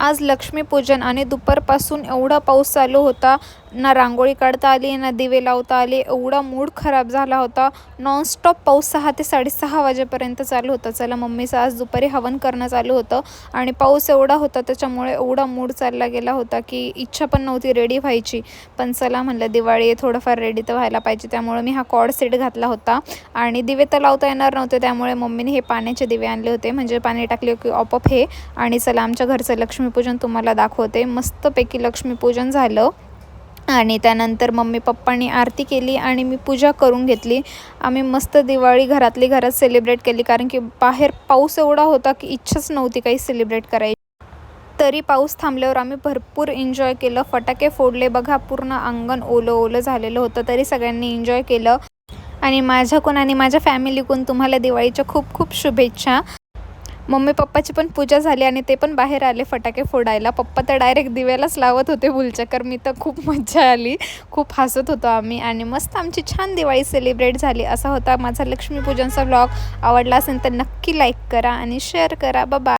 आज लक्ष्मीपूजन आणि दुपारपासून एवढा पाऊस चालू होता, ना रांगोळी काढता आली ना दिवे लावता आले. एवढा मूड खराब झाला होता. नॉनस्टॉप पाऊस 6 ते 6:30 वाजेपर्यंत चालू होता. चला मम्मीचं आज दुपारी हवन करणं चालू होतं आणि पाऊस एवढा होता त्याच्यामुळे एवढा मूड चालला गेला होता की इच्छा पण नव्हती रेडी व्हायची. पण चला म्हणलं दिवाळी आहे, थोडंफार रेडी तर व्हायला पाहिजे. त्यामुळे मी हा कॉर्ड सेट घातला होता आणि दिवे तर लावता येणार नव्हते, त्यामुळे मम्मीने हे पाण्याचे दिवे आणले होते, म्हणजे पाणी टाकले की आपोआप हे. आणि चला आमच्या घरचं लक्ष्मीपूजन तुम्हाला दाखवते. मस्तपैकी लक्ष्मीपूजन झालं आणि त्यानंतर मम्मी पप्पांनी आरती केली आणि मी पूजा करून घेतली. आम्ही मस्त दिवाळी घरात सेलिब्रेट केली, कारण की बाहेर पाऊस एवढा होता की इच्छाच नव्हती काही सेलिब्रेट करायची. तरी पाऊस थांबल्यावर आम्ही भरपूर एन्जॉय केलं. फटाके फोडले बघा, पूर्ण अंगण ओलं झालेलं होतं, तरी सगळ्यांनी एन्जॉय केलं. आणि माझ्याकडून आणि माझ्या फॅमिलीकडून तुम्हाला दिवाळीच्या खूप खूप शुभेच्छा. मम्मी पप्पाची पण पूजा झाली आणि ते पण बाहेर आले फटाके फोडायला. पप्पा तर डायरेक्ट दिव्यालाच लावत होते फुलचक्कर. मी तर खूप मजा आली, खूप हसत होतो आम्ही आणि मस्त आमची छान दिवाळी सेलिब्रेट झाली. असा होता माझा लक्ष्मीपूजनचा व्लॉग. आवडला असेल तर नक्की लाईक करा आणि शेअर करा. बाय.